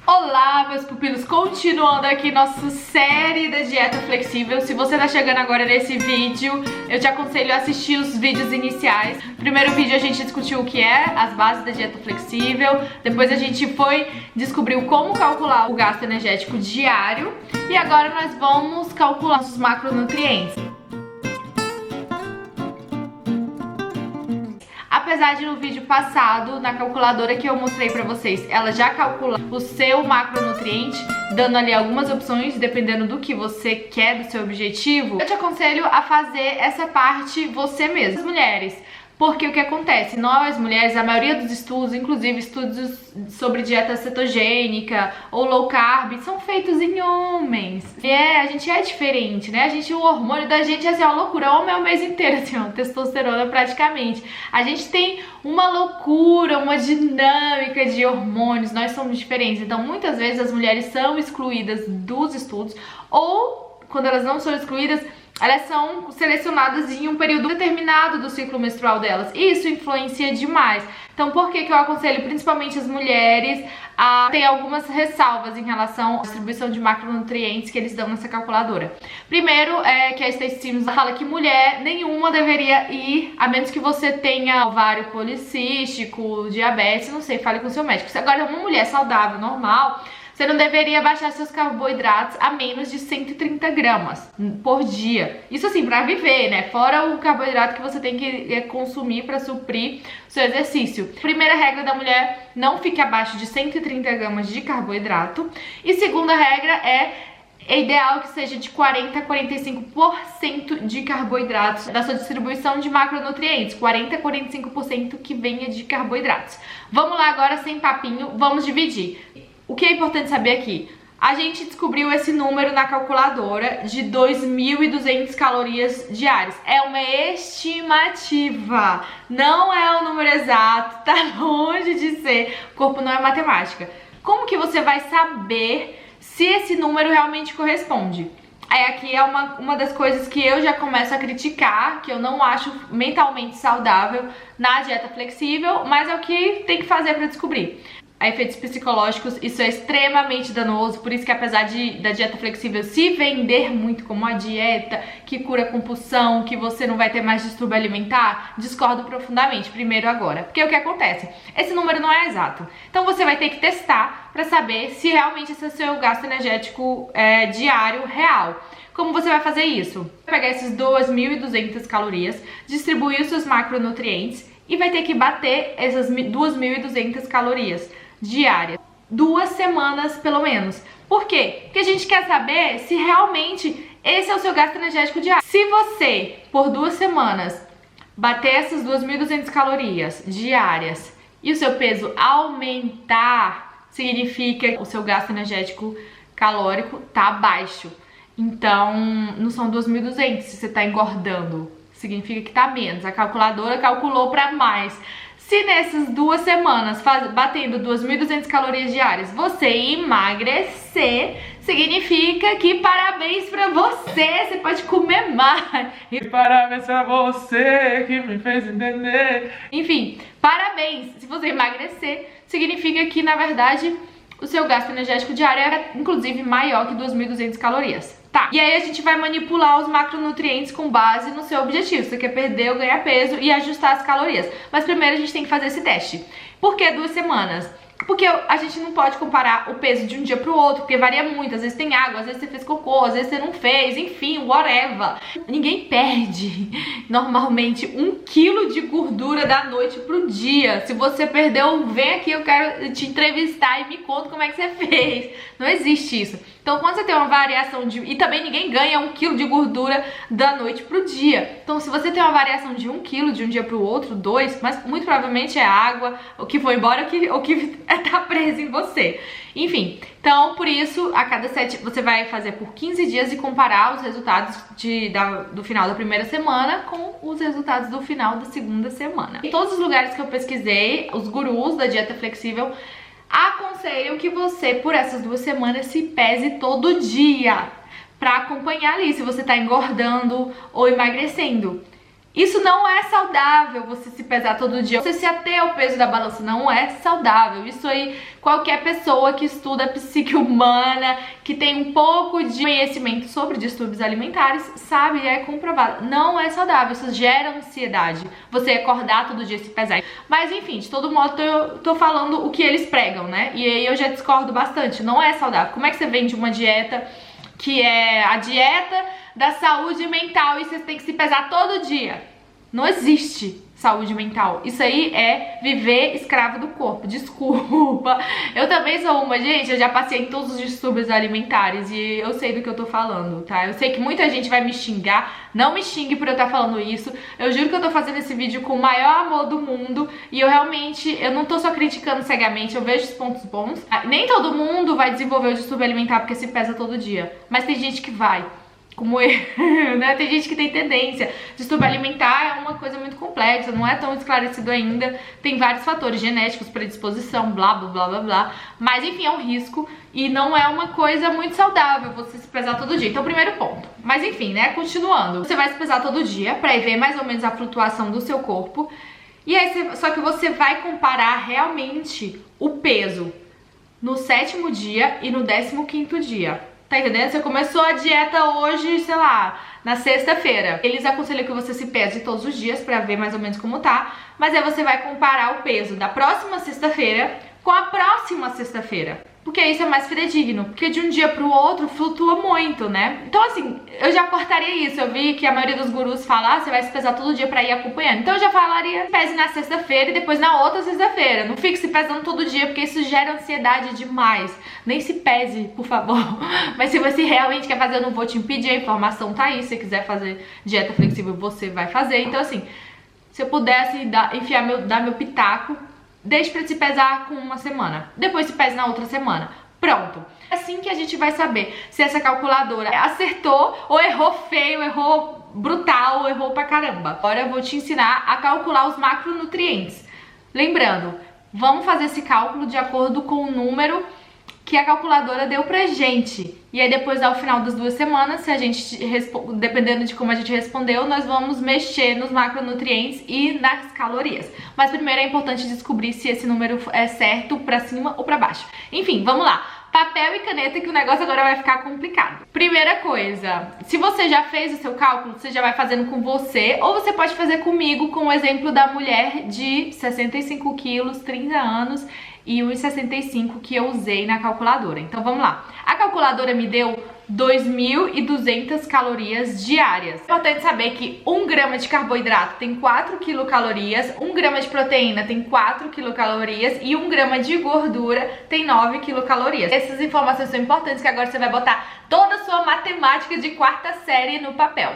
Olá, meus pupilos, continuando aqui nossa série da dieta flexível. Se você tá chegando agora nesse vídeo, eu te aconselho a assistir os vídeos iniciais. No primeiro vídeo a gente discutiu o que é as bases da dieta flexível. Depois a gente descobriu como calcular o gasto energético diário. E agora nós vamos calcular os macronutrientes. Apesar de no vídeo passado, na calculadora que eu mostrei pra vocês, ela já calcula o seu macronutriente, dando ali algumas opções, dependendo do que você quer, do seu objetivo. Eu te aconselho a fazer essa parte você mesma. As mulheres, porque o que acontece? Nós, mulheres, a maioria dos estudos, inclusive estudos sobre dieta cetogênica ou low carb, são feitos em homens. E a gente é diferente, né? O hormônio da gente é assim, uma loucura. O homem é o mês inteiro, assim, ó, testosterona praticamente. A gente tem uma loucura, uma dinâmica de hormônios, nós somos diferentes. Então, muitas vezes as mulheres são excluídas dos estudos ou, quando elas não são excluídas, elas são selecionadas em um período determinado do ciclo menstrual delas. E isso influencia demais. Então, por que eu aconselho principalmente as mulheres a ter algumas ressalvas em relação à distribuição de macronutrientes que eles dão nessa calculadora? Primeiro, que a Stacy Sims fala que mulher nenhuma deveria ir, a menos que você tenha ovário policístico, diabetes, não sei, fale com o seu médico. Se agora é uma mulher saudável, normal, você não deveria baixar seus carboidratos a menos de 130 gramas por dia. Isso assim, pra viver, né? Fora o carboidrato que você tem que consumir pra suprir o seu exercício. Primeira regra da mulher, não fique abaixo de 130 gramas de carboidrato. E segunda regra é ideal que seja de 40 a 45% de carboidratos da sua distribuição de macronutrientes. 40 a 45% que venha de carboidratos. Vamos lá agora, sem papinho, vamos dividir. O que é importante saber aqui? A gente descobriu esse número na calculadora de 2.200 calorias diárias. É uma estimativa, não é o número exato, tá longe de ser. O corpo não é matemática. Como que você vai saber se esse número realmente corresponde? Aqui é uma das coisas que eu já começo a criticar, que eu não acho mentalmente saudável na dieta flexível, mas é o que tem que fazer para descobrir. A efeitos psicológicos, isso é extremamente danoso, por isso que apesar da dieta flexível se vender muito como uma dieta que cura compulsão, que você não vai ter mais distúrbio alimentar, discordo profundamente, primeiro agora. Porque o que acontece? Esse número não é exato. Então você vai ter que testar para saber se realmente esse é o seu gasto energético diário real. Como você vai fazer isso? Vai pegar esses 2.200 calorias, distribuir os seus macronutrientes e vai ter que bater essas 2.200 calorias diárias, 2 semanas pelo menos. Por quê? Porque a gente quer saber se realmente esse é o seu gasto energético diário. Se você, por 2 semanas, bater essas 2.200 calorias diárias e o seu peso aumentar, significa que o seu gasto energético calórico tá baixo. Então, não são 2.200 se você tá engordando, significa que tá menos. A calculadora calculou para mais. Se nessas 2 semanas, batendo 2.200 calorias diárias, você emagrecer, significa que parabéns pra você, você pode comer mais. E parabéns pra você que me fez entender. Enfim, parabéns. Se você emagrecer, significa que, na verdade, o seu gasto energético diário é, inclusive, maior que 2.200 calorias. Tá, e aí a gente vai manipular os macronutrientes com base no seu objetivo. Você quer perder ou ganhar peso e ajustar as calorias. Mas primeiro a gente tem que fazer esse teste. Por que 2 semanas? Porque a gente não pode comparar o peso de um dia pro outro, porque varia muito. Às vezes tem água, às vezes você fez cocô, às vezes você não fez, enfim, whatever. Ninguém perde, normalmente, 1 quilo de gordura da noite pro dia. Se você perdeu, vem aqui, eu quero te entrevistar e me conta como é que você fez. Não existe isso. Então, quando você tem uma variação e também ninguém ganha 1 quilo de gordura da noite pro dia. Então, se você tem uma variação de 1 quilo de um dia pro outro, 2, mas muito provavelmente é água, o que foi embora, o que tá preso em você. Enfim, então, por isso, a cada 7, você vai fazer por 15 dias e comparar os resultados do final da primeira semana com os resultados do final da segunda semana. Em todos os lugares que eu pesquisei, os gurus da dieta flexível aconselham que você, por essas 2 semanas, se pese todo dia pra acompanhar ali se você tá engordando ou emagrecendo. Isso não é saudável, você se pesar todo dia, você se ater ao peso da balança, não é saudável. Isso aí, qualquer pessoa que estuda a psique humana, que tem um pouco de conhecimento sobre distúrbios alimentares, sabe, é comprovado. Não é saudável, isso gera ansiedade, você acordar todo dia e se pesar. Mas enfim, de todo modo eu tô falando o que eles pregam, né? E aí eu já discordo bastante, não é saudável. Como é que você vende uma dieta que é a dieta da saúde mental e você tem que se pesar todo dia? Não existe saúde mental. Isso aí é viver escravo do corpo. Desculpa. Eu também sou uma, gente. Eu já passei em todos os distúrbios alimentares e eu sei do que eu tô falando, tá? Eu sei que muita gente vai me xingar. Não me xingue por eu estar falando isso. Eu juro que eu tô fazendo esse vídeo com o maior amor do mundo e eu realmente, eu não tô só criticando cegamente, eu vejo os pontos bons. Nem todo mundo vai desenvolver o distúrbio alimentar porque se pesa todo dia, mas tem gente que vai. Como eu, né? Tem gente que tem tendência. Distúrbio alimentar é uma coisa muito complexa, não é tão esclarecido ainda. Tem vários fatores genéticos, predisposição, blá, blá, blá, blá, blá. Mas, enfim, é um risco e não é uma coisa muito saudável você se pesar todo dia. Então, primeiro ponto. Mas, enfim, né? Continuando. Você vai se pesar todo dia pra ver mais ou menos a flutuação do seu corpo. E aí, só que você vai comparar realmente o peso no 7º dia e no 15º dia. Tá entendendo? Você começou a dieta hoje, sei lá, na sexta-feira. Eles aconselham que você se pese todos os dias pra ver mais ou menos como tá. Mas aí você vai comparar o peso da próxima sexta-feira com a próxima sexta-feira. Porque isso é mais fidedigno. Porque de um dia pro outro flutua muito, né? Então assim, eu já cortaria isso. Eu vi que a maioria dos gurus fala, ah, você vai se pesar todo dia pra ir acompanhando. Então eu já falaria, pese na sexta-feira e depois na outra sexta-feira. Não fique se pesando todo dia, porque isso gera ansiedade demais. Nem se pese, por favor. Mas se você realmente quer fazer, eu não vou te impedir. A informação tá aí. Se você quiser fazer dieta flexível, você vai fazer. Então assim, se eu pudesse dar meu pitaco, deixe pra se pesar com uma semana, depois se pese na outra semana. Pronto. É assim que a gente vai saber se essa calculadora acertou ou errou feio, errou brutal, ou errou pra caramba. Agora eu vou te ensinar a calcular os macronutrientes. Lembrando, vamos fazer esse cálculo de acordo com o número que a calculadora deu pra gente. E aí depois, ao final das 2 semanas, se a gente dependendo de como a gente respondeu, nós vamos mexer nos macronutrientes e nas calorias. Mas primeiro é importante descobrir se esse número é certo pra cima ou pra baixo. Enfim, vamos lá. Papel e caneta que o negócio agora vai ficar complicado. Primeira coisa, se você já fez o seu cálculo, você já vai fazendo com você, ou você pode fazer comigo com o exemplo da mulher de 65 quilos, 30 anos e 1,65 que eu usei na calculadora. Então vamos lá. A calculadora me deu 2.200 calorias diárias. É importante saber que 1 grama de carboidrato tem 4 quilocalorias, 1 grama de proteína tem 4 quilocalorias e 1 grama de gordura tem 9 quilocalorias. Essas informações são importantes que agora você vai botar toda a sua matemática de 4ª série no papel.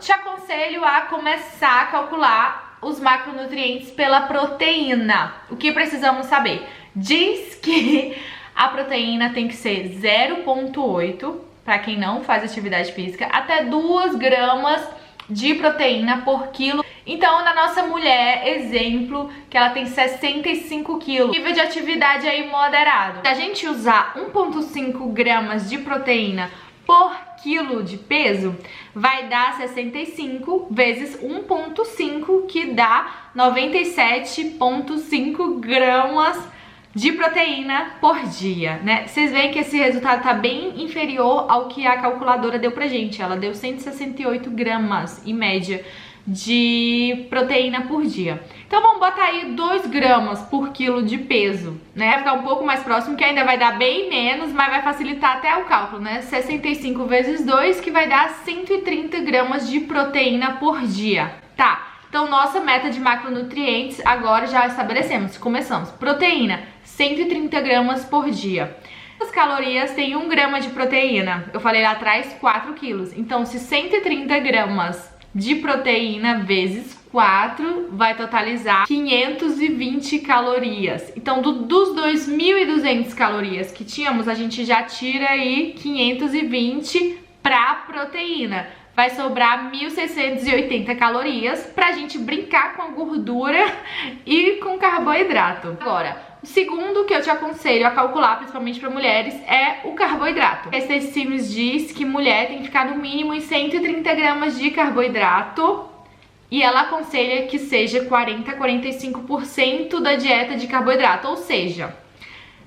Te aconselho a começar a calcular os macronutrientes pela proteína. O que precisamos saber? Diz que a proteína tem que ser 0,8, para quem não faz atividade física, até 2 gramas de proteína por quilo. Então, na nossa mulher, exemplo, que ela tem 65 quilos, nível de atividade aí moderado. Se a gente usar 1,5 gramas de proteína por quilo de peso, vai dar 65 vezes 1,5, que dá 97,5 gramas de proteína por dia, né? Vocês veem que esse resultado tá bem inferior ao que a calculadora deu pra gente. Ela deu 168 gramas, em média, de proteína por dia. Então vamos botar aí 2 gramas por quilo de peso, né? Vai ficar um pouco mais próximo, que ainda vai dar bem menos, mas vai facilitar até o cálculo, né? 65 vezes 2, que vai dar 130 gramas de proteína por dia. Tá, então nossa meta de macronutrientes agora já estabelecemos. Começamos. Proteína, 130 gramas por dia. As calorias tem 1 grama de proteína. Eu falei lá atrás, 4 quilos. Então, se 130 gramas de proteína vezes 4 vai totalizar 520 calorias. Então, dos 2.200 calorias que tínhamos, a gente já tira aí 520 pra proteína. Vai sobrar 1.680 calorias pra gente brincar com a gordura e com carboidrato. Agora, o segundo que eu te aconselho a calcular, principalmente para mulheres, é o carboidrato. Esse Sims diz que mulher tem que ficar no mínimo em 130 gramas de carboidrato e ela aconselha que seja 40 a 45% da dieta de carboidrato, ou seja,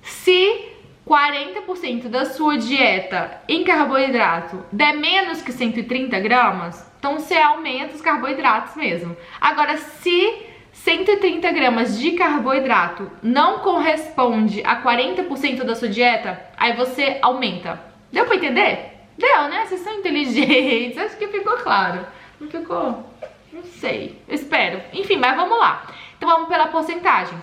se 40% da sua dieta em carboidrato der menos que 130 gramas, então você aumenta os carboidratos mesmo. Agora, se 130 gramas de carboidrato não corresponde a 40% da sua dieta, aí você aumenta. Deu pra entender? Deu, né? Vocês são inteligentes, acho que ficou claro. Não ficou? Não sei, eu espero. Enfim, mas vamos lá. Então vamos pela porcentagem.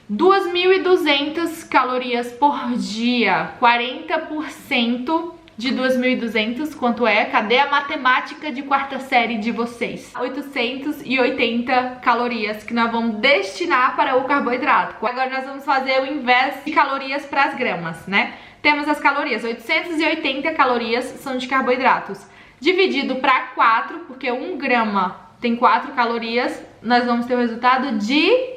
2.200 calorias por dia, 40% de 2.200, quanto é? Cadê a matemática de quarta série de vocês? 880 calorias que nós vamos destinar para o carboidrato. Agora nós vamos fazer o inverso de calorias para as gramas, né? Temos as calorias, 880 calorias são de carboidratos. Dividido para 4, porque 1 grama tem 4 calorias, nós vamos ter o resultado de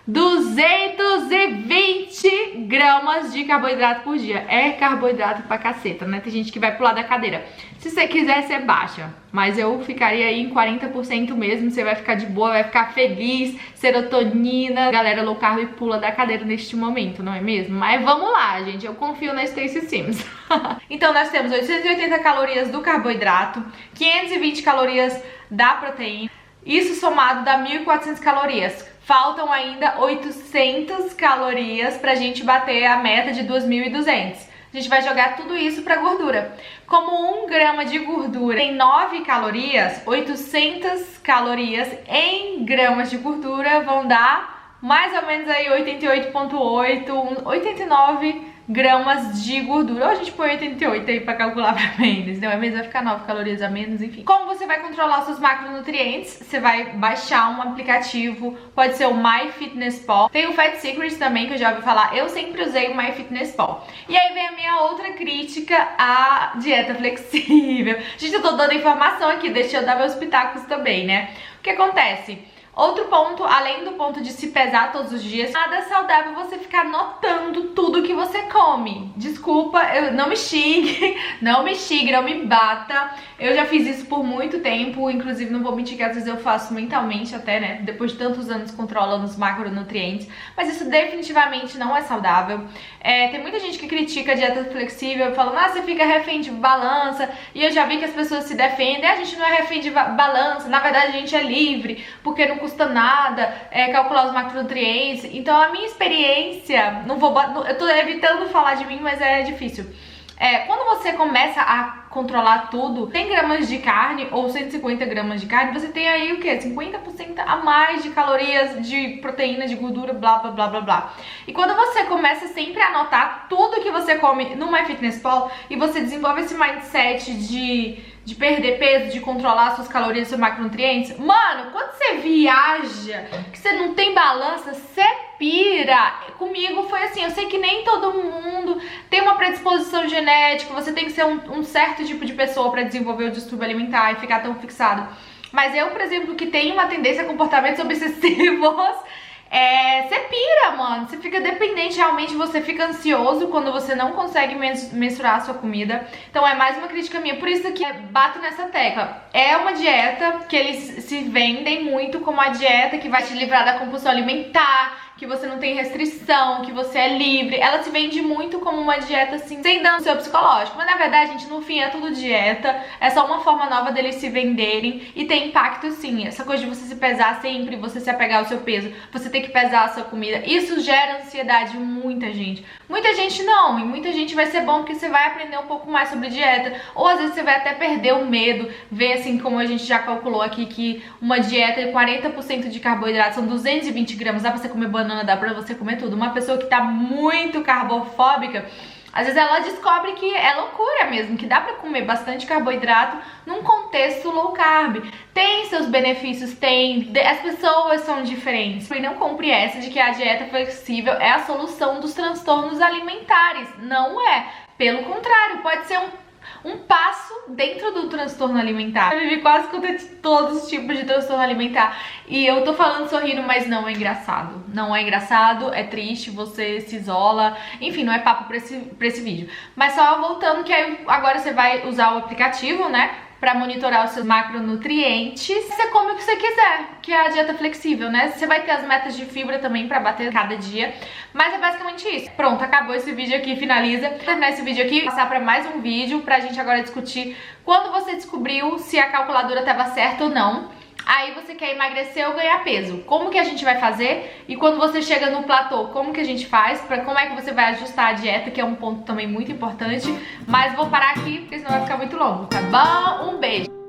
220 gramas de carboidrato por dia. É carboidrato pra caceta, né? Tem gente que vai pular da cadeira. Se você quiser, você baixa. Mas eu ficaria aí em 40% mesmo. Você vai ficar de boa, vai ficar feliz. Serotonina. Galera low carb pula da cadeira neste momento, não é mesmo? Mas vamos lá, gente. Eu confio na Stacy Sims. Então nós temos 880 calorias do carboidrato, 520 calorias da proteína. Isso somado dá 1.400 calorias. Faltam ainda 800 calorias pra gente bater a meta de 2.200. A gente vai jogar tudo isso pra gordura. Como 1 grama de gordura tem 9 calorias, 800 calorias em gramas de gordura vão dar mais ou menos aí 88,8, 89 gramas de gordura. Ou a gente põe 88 aí pra calcular pra menos, não é mesmo? Vai ficar 9 calorias a menos, enfim. Como você vai controlar os seus macronutrientes? Você vai baixar um aplicativo, pode ser o MyFitnessPal. Tem o Fat Secret também, que eu já ouvi falar. Eu sempre usei o MyFitnessPal. E aí vem a minha outra crítica à dieta flexível. Gente, eu tô dando informação aqui, deixa eu dar meus pitacos também, né? O que acontece? Outro ponto, além do ponto de se pesar todos os dias, nada saudável você ficar notando tudo que você come. Desculpa, não me xingue, não me bata. Eu já fiz isso por muito tempo, inclusive não vou mentir que às vezes eu faço mentalmente até, né? Depois de tantos anos controlando os macronutrientes. Mas isso definitivamente não é saudável. Tem muita gente que critica a dieta flexível, falando, você fica refém de balança. E eu já vi que as pessoas se defendem, a gente não é refém de balança, na verdade a gente é livre, porque não custa nada calcular os macronutrientes. Então a minha experiência, eu tô evitando falar de mim, mas é difícil. Quando você começa a controlar tudo, 100 gramas de carne ou 150 gramas de carne, você tem aí o que? 50% a mais de calorias, de proteína, de gordura, blá, blá, blá, blá, blá. E quando você começa sempre a anotar tudo que você come no MyFitnessPal e você desenvolve esse mindset de perder peso, de controlar suas calorias, seus macronutrientes, mano, quando você viaja, que você não tem balança, você pira. Comigo foi assim, eu sei que nem todo mundo tem uma predisposição genética, você tem que ser um certo tipo de pessoa para desenvolver o distúrbio alimentar e ficar tão fixado. Mas eu, por exemplo, que tenho uma tendência a comportamentos obsessivos, você pira, mano. Você fica dependente, realmente você fica ansioso quando você não consegue mensurar a sua comida. Então é mais uma crítica minha. Por isso que bato nessa tecla. É uma dieta que eles se vendem muito como a dieta que vai te livrar da compulsão alimentar, que você não tem restrição, que você é livre. Ela se vende muito como uma dieta assim, sem dano no seu psicológico. Mas na verdade, gente, no fim é tudo dieta. É só uma forma nova deles se venderem. E tem impacto sim. Essa coisa de você se pesar sempre, você se apegar ao seu peso, você ter que pesar a sua comida. Isso gera ansiedade em muita gente. Muita gente não. E muita gente vai ser bom porque você vai aprender um pouco mais sobre dieta. Ou às vezes você vai até perder o medo. Ver assim, como a gente já calculou aqui, que uma dieta de 40% de carboidrato são 220 gramas. Dá pra você comer banana, dá pra você comer tudo. Uma pessoa que tá muito carbofóbica, às vezes ela descobre que é loucura mesmo, que dá pra comer bastante carboidrato num contexto low carb. Tem seus benefícios, tem. As pessoas são diferentes. E não compre essa de que a dieta flexível é a solução dos transtornos alimentares. Não é. Pelo contrário, pode ser um passo dentro do transtorno alimentar. Eu vivi quase com todos os tipos de transtorno alimentar. E eu tô falando sorrindo, mas não é engraçado. Não é engraçado, é triste, você se isola. Enfim, não é papo pra esse vídeo. Mas só voltando que aí agora você vai usar o aplicativo, né? pra monitorar os seus macronutrientes. Você come o que você quiser, que é a dieta flexível, né? Você vai ter as metas de fibra também pra bater cada dia, mas é basicamente isso. Pronto, acabou esse vídeo aqui, finaliza. Vou terminar esse vídeo aqui, passar pra mais um vídeo pra gente agora discutir quando você descobriu se a calculadora tava certa ou não. Aí você quer emagrecer ou ganhar peso. Como que a gente vai fazer? E quando você chega no platô, como que a gente faz? Como é que você vai ajustar a dieta, que é um ponto também muito importante. Mas vou parar aqui, porque senão vai ficar muito longo, tá bom? Um beijo!